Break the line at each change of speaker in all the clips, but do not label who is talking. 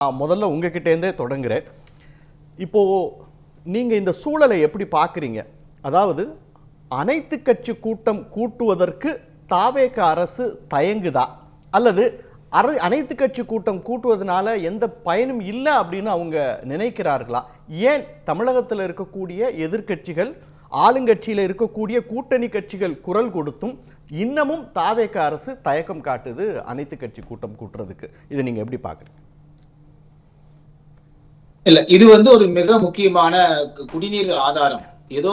முதல்ல உங்ககிட்டேருந்தே தொடங்குறேன். இப்போது நீங்கள் இந்த சூழலை எப்படி பார்க்குறீங்க? அதாவது அனைத்து கட்சி கூட்டம் கூட்டுவதற்கு தாவேக அரசு தயங்குதா, அல்லது அனைத்து கட்சி கூட்டம் கூட்டுவதனால எந்த பயனும் இல்லை அப்படின்னு அவங்க நினைக்கிறார்களா? ஏன் தமிழகத்தில் இருக்கக்கூடிய எதிர்கட்சிகள், ஆளுங்கட்சியில் இருக்கக்கூடிய கூட்டணி கட்சிகள் குரல் கொடுத்தும் இன்னமும் தாவேக அரசு தயக்கம் காட்டுது அனைத்து கட்சி கூட்டம் கூட்டுறதுக்கு? இதை நீங்கள் எப்படி பார்க்குறீங்க?
இல்ல, இது ஒரு மிக முக்கியமான குடிநீர் ஆதாரம். ஏதோ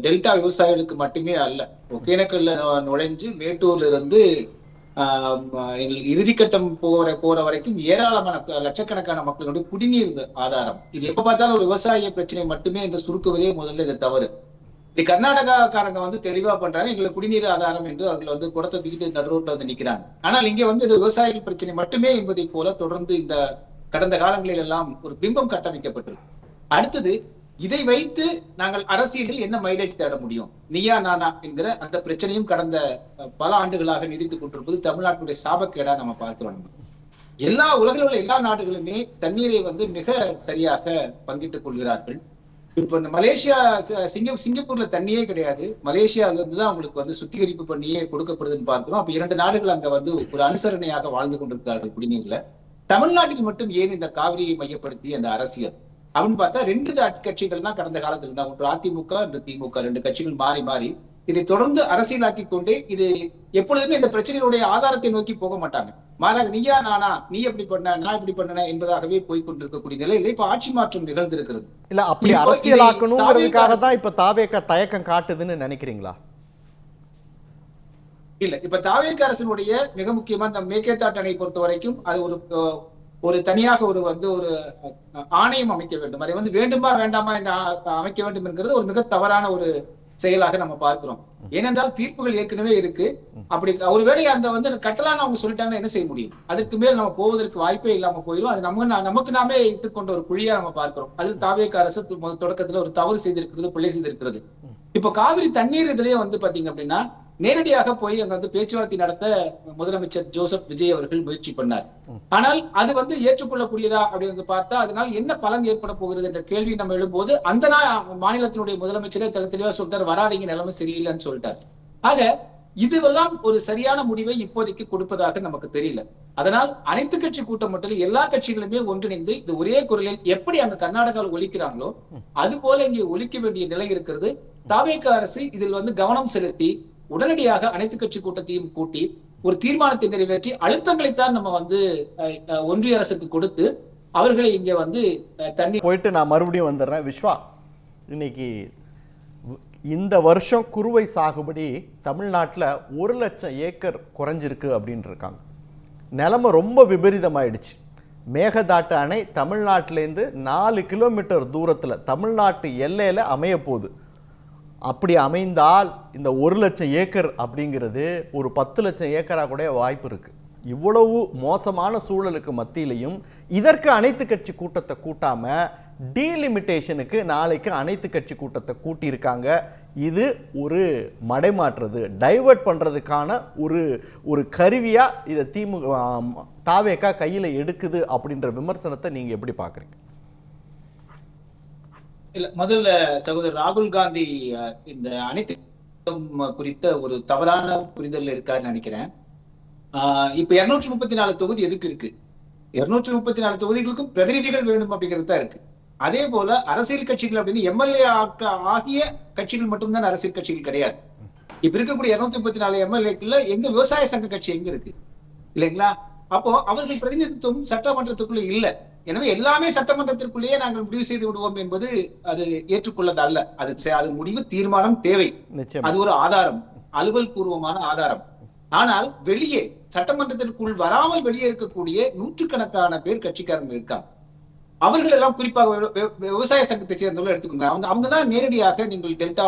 டெல்டா விவசாயிகளுக்கு மட்டுமே அல்ல. ஒகேனக்கல்ல நுழைஞ்சு மேட்டூர்ல இருந்து இறுதிக்கட்டம் போற வரைக்கும் ஏராளமான லட்சக்கணக்கான மக்களுடைய குடிநீர் ஆதாரம். இது எப்ப பார்த்தாலும் ஒரு விவசாய பிரச்சனை மட்டுமே என்று சுருக்குவதே முதல்ல இது தவறு. இது கர்நாடகாக்காரங்க தெளிவா பண்றாங்க. எங்களுக்கு குடிநீர் ஆதாரம் என்று அவர்கள் குடத்தை தூக்கிட்டு நடுரோட்ல நிக்கிறாங்க. ஆனால் இங்க இது விவசாயிகள் பிரச்சனை மட்டுமே என்பதை போல தொடர்ந்து இந்த கடந்த காலங்களில் எல்லாம் ஒரு பிம்பம் கட்டமைக்கப்பட்டது. அடுத்தது, இதை வைத்து நாங்கள் அரசியலில் என்ன மைலேஜ் தேட முடியும், நீயா நானா என்கிற அந்த பிரச்சனையும் கடந்த பல ஆண்டுகளாக நீடித்துக் கொண்டிருப்பது தமிழ்நாட்டுடைய சாபக்கேடா நம்ம பார்க்கிறோம். எல்லா உலகில் உள்ள எல்லா நாடுகளுமே தண்ணீரை மிக சரியாக பங்கிட்டுக் கொள்கிறார்கள். இப்ப மலேசியா, சிங்கப்பூர்ல தண்ணியே கிடையாது. மலேசியாவில இருந்துதான் அவங்களுக்கு சுத்திகரிப்பு பண்ணியே கொடுக்கப்படுதுன்னு பார்க்கிறோம். அப்ப இரண்டு நாடுகள் அங்க ஒரு அனுசரணையாக வாழ்ந்து கொண்டிருக்கிறார்கள் குடிநீர்ல. தமிழ்நாட்டில் மட்டும் ஏன் இந்த காவிரியை மையப்படுத்தி அந்த அரசியல் அப்படின்னு பார்த்தா, ரெண்டு கட்சிகள் தான் கடந்த காலத்தில் இருந்தா. ஒன்று அதிமுக, ஒன்று திமுக. ரெண்டு கட்சிகள் மாறி மாறி இதை தொடர்ந்து அரசியலாக்கி கொண்டே இது எப்பொழுதுமே இந்த பிரச்சனைகளுடைய ஆதாரத்தை நோக்கி போக மாட்டாங்க. மாறாக நீயா நானா, நீ எப்படி பண்ண, நான் எப்படி பண்ணன என்பதாகவே போய்கொண்டிருக்கக்கூடிய நிலையில இப்ப ஆட்சி மாற்றம் நிகழ்ந்திருக்கிறது.
இல்ல, அப்படி அரசியலாக்கணுங்கிறதுக்காக தான் இப்ப தாவேக தயக்கம் காட்டுதுன்னு நினைக்கிறீங்களா?
இல்ல, இப்ப தாவேக அரசினுடைய மிக முக்கியமா இந்த மேகேதாட்டு அணை பொறுத்த வரைக்கும் அது ஒரு தனியாக ஒரு ஆணையம் அமைக்க வேண்டும். அதை வேண்டுமா வேண்டாமா என்று அமைக்க வேண்டும் என்கிறது ஒரு மிக தவறான ஒரு செயலாக நம்ம பார்க்கிறோம். ஏனென்றால் தீர்ப்புகள் ஏற்கனவே இருக்கு. அப்படி ஒருவேளை அந்த கட்டலான்னு அவங்க சொல்லிட்டாங்கன்னா என்ன செய்ய முடியும்? அதுக்கு மேல் நம்ம போவதற்கு வாய்ப்பே இல்லாம போயிடும். அது நமக்கு நாமே இட்டுக்கொண்ட ஒரு குழியா நம்ம பார்க்கிறோம். அதில் தாவேக அரசு தொடக்கத்துல ஒரு தவறு செய்திருக்கிறது, பிள்ளை செய்திருக்கிறது. இப்ப காவிரி தண்ணீர் இதுலயே பாத்தீங்க அப்படின்னா நேரடியாக போய் அங்க பேச்சுவார்த்தை நடத்த முதலமைச்சர் ஜோசப் விஜய் அவர்கள் முயற்சி பண்ணார். ஆனால் அது ஏற்றுக்கொள்ளக்கூடியதா அப்படின்னு பார்த்தா அதனால் என்ன பலன் ஏற்பட போகிறது என்ற கேள்வி நம்ம எழும்போது அந்த மாநிலத்தினுடைய முதலமைச்சரே தெளிவா சொல்லிட்டார், வராதீங்க, நிலைமை சரியில்லைன்னு சொல்லிட்டார். ஆக இதுவெல்லாம் ஒரு சரியான முடிவை இப்போதைக்கு கொடுப்பதாக நமக்கு தெரியல. அதனால் அனைத்து கட்சி கூட்டம் மட்டும் எல்லா கட்சிகளுமே ஒன்றிணைந்து இது ஒரே குரலில் எப்படி அங்க கர்நாடகாவில் ஒலிக்கிறாங்களோ அது போல இங்கே ஒலிக்க வேண்டிய நிலை இருக்கிறது. தாவேக அரசு இதில் கவனம் செலுத்தி உடனடியாக அனைத்து கட்சி கூட்டத்தையும் கூட்டி ஒரு தீர்மானத்தை நிறைவேற்றி அழுத்தங்களைத்தான் நம்ம ஒன்றிய அரசுக்கு கொடுத்து அவர்களை இங்க தண்ணி
போயிட்டு நான் மறுபடியும் வந்துடுறேன். விஸ்வா, இன்னைக்கு இந்த வருஷம் குறுவை சாகுபடி தமிழ்நாட்டில் 1,00,000 ஏக்கர் குறைஞ்சிருக்கு அப்படின்னு இருக்காங்க. நிலைமை ரொம்ப விபரீதமாயிடுச்சு. மேகதாட்டு அணை தமிழ்நாட்டிலேருந்து 4 கிலோமீட்டர் தூரத்தில் தமிழ்நாட்டு எல்லையில் அமைய போகுது. அப்படி அமைந்தால் இந்த 1,00,000 ஏக்கர் அப்படிங்கிறது ஒரு 10,00,000 ஏக்கராக கூட வாய்ப்பு இருக்குது. இவ்வளவு மோசமான சூழலுக்கு மத்தியிலையும் இதற்கு அனைத்து கட்சி கூட்டத்தை கூட்டாமல் டீலிமிட்டேஷனுக்கு நாளைக்கு அனைத்து கட்சி கூட்டத்தை கூட்டியிருக்காங்க. இது ஒரு மடைமாற்றுறது, டைவர்ட் பண்ணுறதுக்கான ஒரு கருவியாக இதை தாவேகா கையில் எடுக்குது அப்படின்ற விமர்சனத்தை நீங்கள் எப்படி பார்க்குறீங்க?
இல்ல, முதல்ல சகோதரர் ராகுல் காந்தி இந்த அனைத்து குறித்த ஒரு தவறான புரிதல் இருக்காருன்னு நினைக்கிறேன். இப்ப 234 தொகுதி எதுக்கு இருக்கு? 234 தொகுதிகளுக்கும் பிரதிநிதிகள் வேண்டும் அப்படிங்கிறது தான் இருக்கு. அதே போல அரசியல் கட்சிகள் அப்படின்னு எம்எல்ஏ ஆகிய கட்சிகள் மட்டும்தான் அரசியல் கட்சிகள் கிடையாது. இப்ப இருக்கக்கூடிய 234 எம்எல்ஏக்குள்ள எங்க விவசாய சங்க கட்சி எங்க இருக்கு இல்லைங்களா? அப்போ அவர்கள் பிரதிநிதித்துவம் சட்டமன்றத்துக்குள்ள இல்ல. எனவே எல்லாமே சட்டமன்றத்திற்குள்ளேயே நாங்கள் முடிவு செய்து விடுவோம் என்பது அது ஏற்றுக்கொள்ளதல்ல. அது முடிவு தீர்மானம் தேவை. அது ஒரு ஆதாரம், அலுவல் பூர்வமான ஆதாரம். ஆனால் வெளியே சட்டமன்றத்திற்குள் வராமல் வெளியே இருக்கக்கூடிய நூற்றுக்கணக்கான பேர் கட்சிக்காரங்க இருக்காங்க. அவர்கள் எல்லாம் குறிப்பாக விவசாய சங்கத்தை சேர்ந்தவர்கள் எடுத்துக்கோங்க. அவங்கதான் நேரடியாக நீங்கள் டெல்டா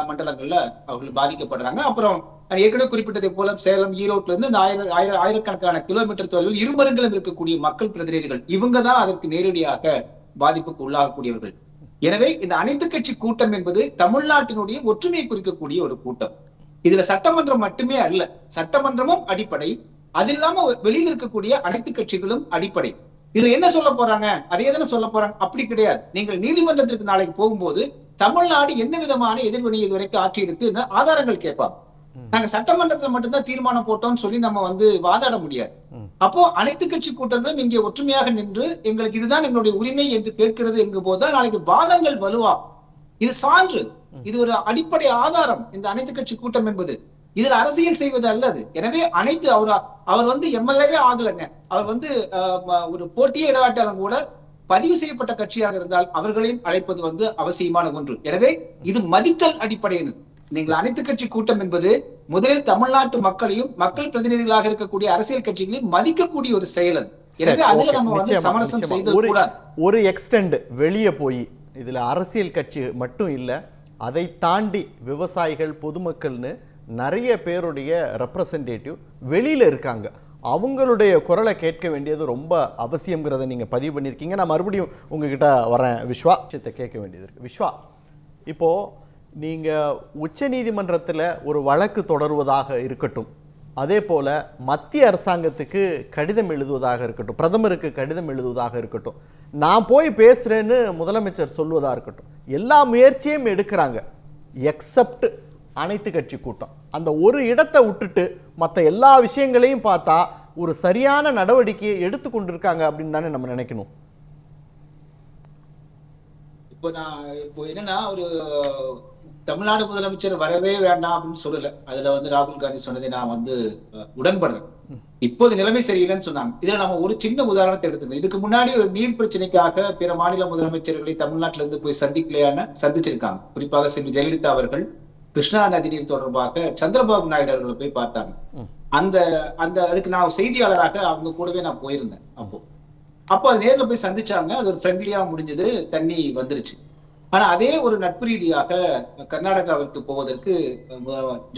மண்டலங்கள்ல அவர்கள் பாதிக்கப்படுறாங்க. அப்புறம் ஏற்கனவே குறிப்பிட்டதை போல சேலம், ஈரோட்ல இருந்து ஆயிரக்கணக்கான கிலோமீட்டர் தொலைவில் இருமருங்களும் இருக்கக்கூடிய மக்கள் பிரதிநிதிகள் இவங்கதான் அதற்கு நேரடியாக பாதிப்புக்கு உள்ளாகக்கூடியவர்கள். எனவே இந்த அனைத்து கட்சி கூட்டம் என்பது தமிழ்நாட்டினுடைய ஒற்றுமையை குறிக்கக்கூடிய ஒரு கூட்டம். இதுல சட்டமன்றம் மட்டுமே அல்ல, சட்டமன்றமும் அடிப்படை, அது இல்லாம வெளியில் இருக்கக்கூடிய அனைத்து கட்சிகளும் அடிப்படை. இதுல என்ன சொல்ல போறாங்க, அதே தானே சொல்ல போறாங்க. அப்படி கிடையாது. நீங்கள் நீதிமன்றத்திற்கு நாளைக்கு போகும்போது தமிழ்நாடு என்ன விதமான எதிர்வினை இதுவரைக்கும் ஆட்சி இருக்குன்னு ஆதாரங்கள் கேட்பாங்க. நாங்க சட்டமன்றத்துல மட்டும்தான் தீர்மானம் போட்டோம்னு சொல்லி நம்ம வாதாட முடியாது. அப்போ அனைத்து கட்சி கூட்டங்களும் இங்கே ஒற்றுமையாக நின்று எங்களுக்கு இதுதான் எங்களுடைய உரிமை என்று கேட்கிறது என்கும் போதுதான் நாளைக்கு வாதங்கள் வலுவா. இது சான்று, இது ஒரு அடிப்படை ஆதாரம். இந்த அனைத்து கட்சி கூட்டம் என்பது இதுல அரசியல் செய்வது அல்லது. எனவே அனைத்து அவர் எம்எல்ஏவே ஆகலைங்க. அவர் ஒரு போட்டியே இடவாட்டாலும் கூட பதிவு செய்யப்பட்ட கட்சியாக இருந்தால் அவர்களையும் அழைப்பது அவசியமான ஒன்று. எனவே இது மதித்தல் அடிப்படையில் நீங்கள் அனைத்து கட்சி கூட்டம் என்பது முதலில் தமிழ்நாட்டு மக்களையும் மக்கள் பிரதிநிதிகளாக இருக்கக்கூடிய அரசியல் கட்சிகளையும் மதிக்கக்கூடிய ஒரு செயல் அது. எனவே அதுல நம்ம சமரசம் செய்தல் கூடாது.
ஒரு எக்ஸ்டெண்ட் வெளியே போய் இதுல அரசியல் கட்சி மட்டும் இல்ல, அதை தாண்டி விவசாயிகள் பொதுமக்கள்னு நிறைய பேருடைய ரெப்ரசன்டேட்டிவ் வெளியில இருக்காங்க. அவங்களுடைய குரலை கேட்க வேண்டியது ரொம்ப அவசியம்ங்கிறத நீங்க பதிவு பண்ணியிருக்கீங்க. நான் மறுபடியும் உங்ககிட்ட வரேன் விஸ்வா, கேட்க வேண்டியது இருக்கு. விஸ்வா, இப்போ நீங்கள் உச்ச நீதிமன்றத்தில் ஒரு வழக்கு தொடருவதாக இருக்கட்டும், அதே போல் மத்திய அரசாங்கத்துக்கு கடிதம் எழுதுவதாக இருக்கட்டும், பிரதமருக்கு கடிதம் எழுதுவதாக இருக்கட்டும், நான் போய் பேசுகிறேன்னு முதலமைச்சர் சொல்வதாக இருக்கட்டும், எல்லா முயற்சியும் எடுக்கிறாங்க எக்ஸப்ட் அனைத்து கட்சி கூட்டம். அந்த ஒரு இடத்தை விட்டுட்டு மற்ற எல்லா விஷயங்களையும் பார்த்தா ஒரு சரியான நடவடிக்கையை எடுத்துக்கொண்டிருக்காங்க அப்படின்னு தானே நம்ம நினைக்கணும்.
இப்போ என்னன்னா, ஒரு தமிழ்நாடு முதலமைச்சர் வரவே வேண்டாம் அப்படின்னு சொல்லல. அதுல ராகுல் காந்தி சொன்னதை நான் உடன்படுறேன். இப்போது நிலைமை சரியில்லைன்னு சொன்னாங்க. இதுல நம்ம ஒரு சின்ன உதாரணத்தை எடுத்துக்கணும். இதுக்கு முன்னாடி ஒரு நீர் பிரச்சனைக்காக பிற மாநில முதலமைச்சர்களை தமிழ்நாட்டில இருந்து போய் சந்திச்சிருக்காங்க. குறிப்பாக செல்வி ஜெயலலிதா அவர்கள் கிருஷ்ணா நதிநீர் தொடர்பாக சந்திரபாபு நாயுடு அவர்களை போய் பார்த்தாங்க. அதுக்கு நான் செய்தியாளராக அவங்க கூடவே நான் போயிருந்தேன். அப்போ அது நேரில் போய் சந்திச்சாங்க. அது ஒரு ஃப்ரெண்ட்லியா முடிஞ்சது, தண்ணி வந்துருச்சு. ஆனா அதே ஒரு நட்பு ரீதியாக கர்நாடகாவிற்கு போவதற்கு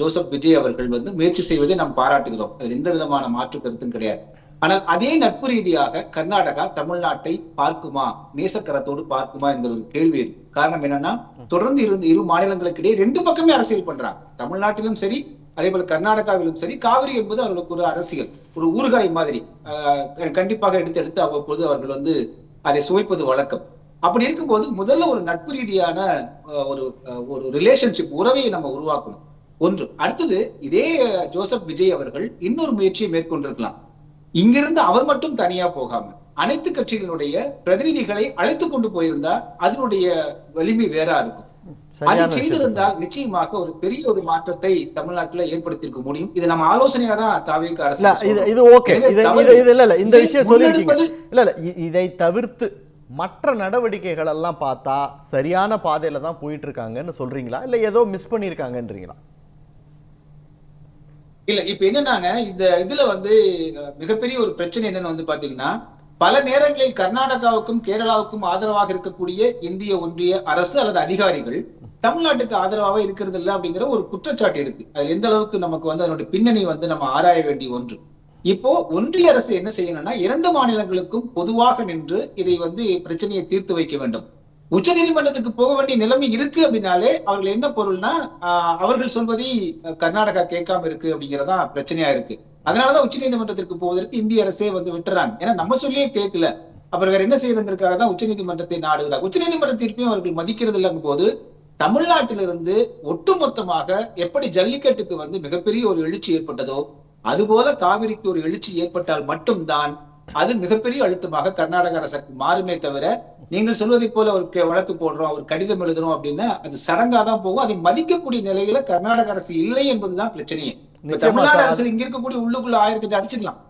ஜோசப் விஜய் அவர்கள் முயற்சி செய்வதை நாம் பாராட்டுகிறோம். அது எந்த விதமான மாற்று கருத்தும் கிடையாது. ஆனால் அதே நட்பு ரீதியாக கர்நாடகா தமிழ்நாட்டை பார்க்குமா, நேசக்கரத்தோடு பார்க்குமா என்ற ஒரு கேள்வி இருக்கு. காரணம் என்னன்னா, தொடர்ந்து இரு மாநிலங்களுக்கு இடையே ரெண்டு பக்கமே அரசியல் பண்றாங்க. தமிழ்நாட்டிலும் சரி, அதே போல கர்நாடகாவிலும் சரி. காவிரி என்பது அவர்களுக்கு ஒரு அரசியல், ஒரு ஊறுகாய் மாதிரி கண்டிப்பாக எடுத்து அவ்வப்போது அவர்கள் அதை சுவைப்பது வழக்கம். அப்படி இருக்கும்போது முதல்ல ஒரு நட்பு ரீதியான ஒரு ரிலேஷன்ஷிப், உறவை நம்ம உருவாக்கணும் ஒன்று. அடுத்தது, இதே ஜோசப் விஜய் அவர்கள் இன்னொரு முயற்சியை மேற்கொண்டிருக்கலாம். இங்கிருந்து அவர் மட்டும் தனியா போகாம அனைத்து கட்சிகளுடைய பிரதிநிதிகளை அழைத்து கொண்டு போயிருந்தா அதனுடைய வலிமை வேறா இருக்கும். அதை செய்திருந்தால் நிச்சயமாக ஒரு பெரிய ஒரு மாற்றத்தை தமிழ்நாட்டில் ஏற்படுத்தியிருக்க முடியும். இது நம்ம ஆலோசனையா தான் தாவேக அரசு.
இது ஓகே, இந்த விஷயம் சொல்லிருக்கீங்க. இல்ல இதை தவிர்த்து மற்ற நடவடிக்கைகள் எல்லாம் பார்த்தா சரியான பாதையில தான் போயிட்டு இருக்காங்கன்னு சொல்றீங்களா, இல்ல ஏதோ மிஸ் பண்ணிருக்காங்கன்றீங்களா?
இல்ல, இப்ப என்னன்னா, இதுல மிகப்பெரிய ஒரு பிரச்சனை என்னன்னு பாத்தீங்கன்னா, பல நேரங்களில் கர்நாடகாவுக்கும் கேரளாவுக்கும் ஆதரவாக இருக்கக்கூடிய இந்திய ஒன்றிய அரசு அல்லது அதிகாரிகள் தமிழ்நாட்டுக்கு ஆதரவாக இருக்கிறது இல்லை அப்படிங்கிற ஒரு குற்றச்சாட்டு இருக்கு. அது எந்த அளவுக்கு நமக்கு அதனுடைய பின்னணி நம்ம ஆராய வேண்டிய ஒன்று. இப்போ ஒன்றிய அரசு என்ன செய்யணும்னா, இரண்டு மாநிலங்களுக்கும் பொதுவாக நின்று இதை பிரச்சனையை தீர்த்து வைக்க வேண்டும். உச்ச நீதிமன்றத்துக்கு போக வேண்டிய நிலைமை இருக்கு அப்படின்னாலே அவர்கள் என்ன பொருள்னா, அவர்கள் சொல்வதை கர்நாடகா கேட்காம இருக்கு அப்படிங்கறதா பிரச்சனையா இருக்கு. அதனாலதான் உச்ச நீதிமன்றத்திற்கு போவதற்கு இந்திய அரசே விட்டுறாங்க. ஏன்னா நம்ம சொல்லியே கேட்கல, அப்புறம் வேற என்ன செய்யறதுக்காக தான் உச்ச நீதிமன்றத்தை நாடுவதா. உச்ச நீதிமன்ற தீர்ப்பையும் அவர்கள் மதிக்கிறது இல்லைங்கும் போது தமிழ்நாட்டிலிருந்து ஒட்டுமொத்தமாக எப்படி ஜல்லிக்கட்டுக்கு மிகப்பெரிய ஒரு எழுச்சி ஏற்பட்டதோ அதுபோல காவிரிக்கு ஒரு எழுச்சி ஏற்பட்டால் மட்டும்தான் அது மிகப்பெரிய அழுத்தமாக கர்நாடக அரசுக்கு மாறுமே தவிர, நீங்கள் சொல்வதை போல ஒரு வழக்கு போடுறோம், ஒரு கடிதம் எழுதுறோம் அப்படின்னா அது சடங்காதான் போகும். அதை மதிக்கக்கூடிய நிலையில கர்நாடக அரசு இல்லை என்பதுதான் பிரச்சனையே. தமிழ்நாடு அரசு இங்க இருக்கக்கூடிய உள்ளுக்குள்ள 1008 அடிச்சுக்கலாம்.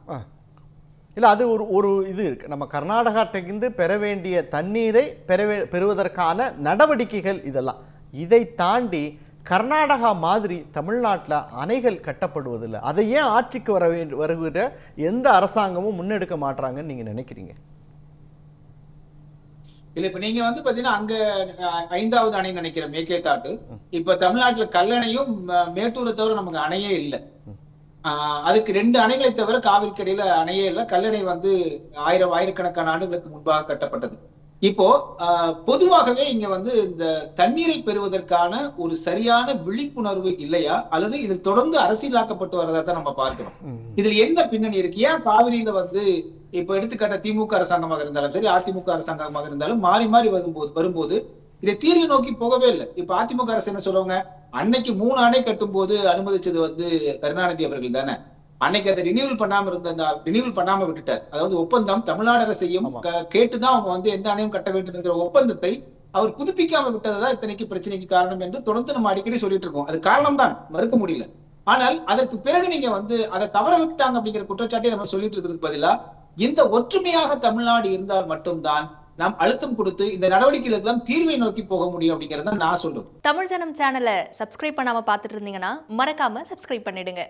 இல்ல, அது ஒரு இது இருக்கு. நம்ம கர்நாடகாட்டிலிருந்து பெற வேண்டிய தண்ணீரை பெறுவதற்கான நடவடிக்கைகள் இதெல்லாம். இதை தாண்டி கர்நாடகா மாதிரி தமிழ்நாட்டில் அணைகள் கட்டப்படுவதில்லை. அதை ஏன் ஆட்சிக்கு வருகிற எந்த அரசாங்கமும் முன்னெடுக்க மாட்டாங்கன்னு நீங்க நினைக்கிறீங்க?
இல்ல, இப்ப நீங்க பாத்தீங்கன்னா அங்க 5வது அணை நினைக்கிற மேகேதாட்டு. இப்ப தமிழ்நாட்டுல கல்லணையும் மேட்டூரை தவிர நமக்கு அணையே இல்லை. அதுக்கு 2 அணைகளை தவிர காவிரிக்கு இடையில அணையே இல்லை. கல்லணை ஆயிரக்கணக்கான ஆண்டுகளுக்கு முன்பாக கட்டப்பட்டது. இப்போ பொதுவாகவே இங்க வந்து இந்த தண்ணீரை பெறுவதற்கான ஒரு சரியான விழிப்புணர்வு இல்லையா, அல்லது இது தொடர்ந்து அரசியலாக்கப்பட்டு வரதா தான் நம்ம பார்க்கிறோம். இதுல என்ன பின்னணி இருக்கு? ஏன் காவிரியில வந்து இப்ப எடுத்துக்காட்ட திமுக அரசாங்கமாக இருந்தாலும் சரி, அதிமுக அரசாங்கமாக இருந்தாலும் மாறி மாறி வரும்போது இதை தீர்வு நோக்கி போகவே இல்லை. இப்ப அதிமுக அரசு என்ன சொல்லுவாங்க, அன்னைக்கு 3 அணை கட்டும் போது அனுமதிச்சது வந்து கருணாநிதி அவர்கள் தானே, அன்னைக்கு அதை ரினியூவல் பண்ணாம விட்டுட்டார். அதாவது ஒப்பந்தம் தமிழ்நாடு அரசையும் கேட்டுதான் அவங்க வந்து எந்த அணையும் கட்ட வேண்டும் என்கிற ஒப்பந்தத்தை அவர் புதுப்பிக்காம விட்டதுதான் இத்தனைக்கு பிரச்சனைக்கு காரணம் என்று தொடர்ந்து நம்ம அடிக்கடி சொல்லிட்டு இருக்கோம். அது காரணம் தான், மறுக்க முடியல. ஆனால் அதற்கு பிறகு நீங்க வந்து அதை தவற விட்டாங்க அப்படிங்கிற குற்றச்சாட்டை நம்ம சொல்லிட்டு இருக்கிறதுக்கு பதிலா இந்த ஒற்றுமையாக தமிழ்நாடு இருந்தால் மட்டும்தான் நாம் அழுத்தம் கொடுத்து இந்த நடவடிக்கைகளுக்கு எல்லாம் தீர்வை நோக்கி போக முடியும் அப்படிங்கறத நான் சொல்றேன்.
தமிழ் ஜனம் சேனலை சப்ஸ்கிரைப் பண்ணாம பாத்துட்டு இருந்தீங்கன்னா மறக்காம சப்ஸ்கிரைப் பண்ணிடுங்க.